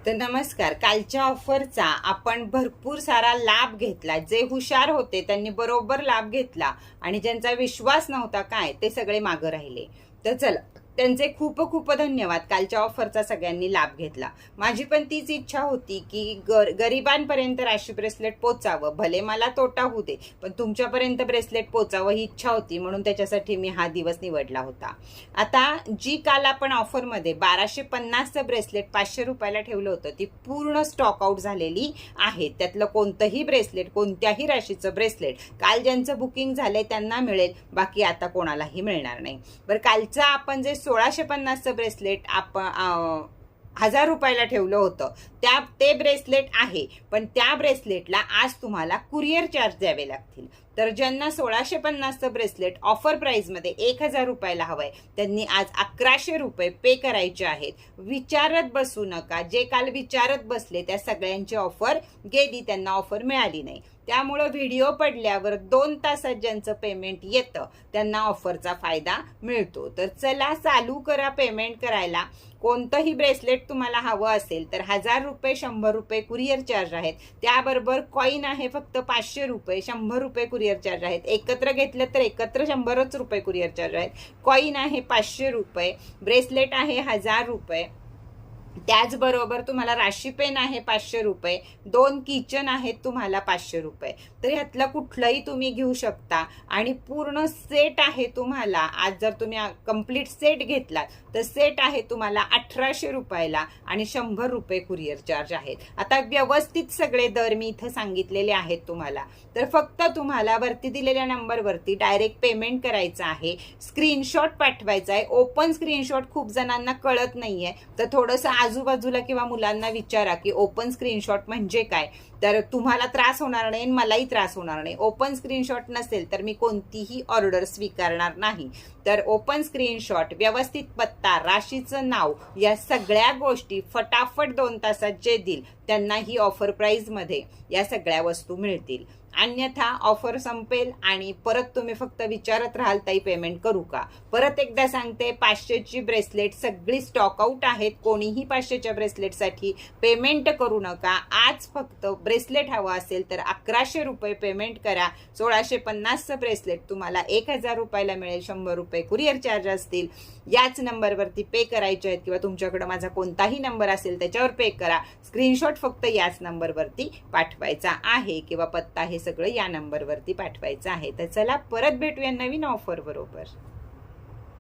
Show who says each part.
Speaker 1: तर नमस्कार. कालच्या ऑफरचा आपण भरपूर सारा लाभ घेतला. जे हुशार होते त्यांनी बरोबर लाभ घेतला आणि ज्यांचा विश्वास नव्हता काय ते सगळे मागं राहिले. तर चला, त्यांचे खूप खूप धन्यवाद. कालच्या ऑफरचा सगळ्यांनी लाभ घेतला. माझी पण तीच इच्छा होती की गरिबांपर्यंत राशी ब्रेसलेट पोचावं. भले मला तोटा होऊ दे, पण तुमच्यापर्यंत ब्रेसलेट पोचावं ही इच्छा होती, म्हणून त्याच्यासाठी मी हा दिवस निवडला होता. आता जी काल आपण ऑफरमध्ये 1250चं ब्रेसलेट 500 रुपयाला ठेवलं होतं ती पूर्ण स्टॉक आउट झालेली आहे. त्यातलं कोणतंही ब्रेसलेट, कोणत्याही राशीचं ब्रेसलेट काल ज्यांचं बुकिंग झालंय त्यांना मिळेल, बाकी आता कोणालाही मिळणार नाही. बरं, कालचं आपण जे 1650चं ब्रेसलेट आपण 1000 रुपयाला ठेवलं होतं ते ब्रेसलेट आहे, पण त्या ब्रेसलेटला आज तुम्हाला कुरिअर चार्ज द्यावे लागतील. तर ज्यांना 1650चं ब्रेसलेट ऑफर प्राइसमध्ये 1000 रुपयाला हवंय त्यांनी आज 1100 रुपये पे करायचे आहेत. विचारत बसू नका. जे काल विचारत बसले त्या सगळ्यांची ऑफर गेली, त्यांना ऑफर मिळाली नाही. त्यामुळं व्हिडिओ पडल्यावर 2 तासात ज्यांचं पेमेंट येतं त्यांना ऑफरचा फायदा मिळतो. तर चला चालू करा पेमेंट करायला. कोणतंही ब्रेसलेट तुम्हाला हवं असेल तर 1000 रुपये, 100 रुपये कुरिअर चार्ज आहेत. त्याबरोबर कॉईन आहे फक्त 500 रुपये, 100 रुपये कुरिअर चार्ज आहेत. एकत्र घेतलं तर एकत्र 100च रुपये कुरिअर चार्ज आहेत. कॉईन आहे 500 रुपये, ब्रेसलेट आहे 1000 रुपये. त्याचबरोबर तुम्हाला राशी पेन आहे 500 रुपये, 2 किचन आहेत तुम्हाला 500 रुपये. तर ह्यातलं कुठलंही तुम्ही घेऊ शकता आणि पूर्ण सेट आहे तुम्हाला. आज जर तुम्ही कंप्लीट सेट घेतला तर सेट आहे तुम्हाला 1800 रुपयाला आणि 100 रुपये कुरिअर चार्ज आहेत. आता व्यवस्थित सगळे दर मी इथं सांगितलेले आहेत तुम्हाला. तर फक्त तुम्हाला वरती दिलेल्या नंबरवरती डायरेक्ट पेमेंट करायचं आहे, स्क्रीनशॉट पाठवायचा आहे. ओपन स्क्रीनशॉट खूप जणांना कळत नाहीये, तर थोडंसं आजूबाजूला किंवा मुलांना विचारा की ओपन स्क्रीनशॉट म्हणजे काय, तर तुम्हाला त्रास होणार नाही, मलाही त्रास होणार नाही. ओपन स्क्रीनशॉट नसेल तर मी कोणतीही ऑर्डर स्वीकारणार नाही. तर ओपन स्क्रीनशॉट, व्यवस्थित पत्ता, राशीचं नाव, या सगळ्या गोष्टी फटाफट 2 तासात जे देईल त्यांना ही ऑफर प्राइसमध्ये या सगळ्या वस्तू मिळतील. अन्यथा ऑफर संपेल आणि परत तुम्ही फक्त विचारत राहाल ताई पेमेंट करू का. परत एकदा सांगते, 500ची ब्रेसलेट सगळी स्टॉक आउट आहेत. कोणीही 500च्या ब्रेसलेटसाठी पेमेंट करू नका. आज फक्त ब्रेसलेट हवा असेल तर 1100 रुपये पेमेंट करा. 1650चं ब्रेसलेट तुम्हाला 1000 रुपयाला मिळेल. 100 रुपये कुरिअर चार्ज असतील. याच नंबरवरती पे करायचे आहेत किंवा तुमच्याकडे माझा कोणताही नंबर असेल त्याच्यावर पे करा. स्क्रीनशॉट फक्त याच नंबरवरती पाठवायचा आहे किंवा पत्ता हे सगळं या नंबरवरती पाठवायचं आहे. तर चला परत भेटूया नवीन ऑफर बरोबर.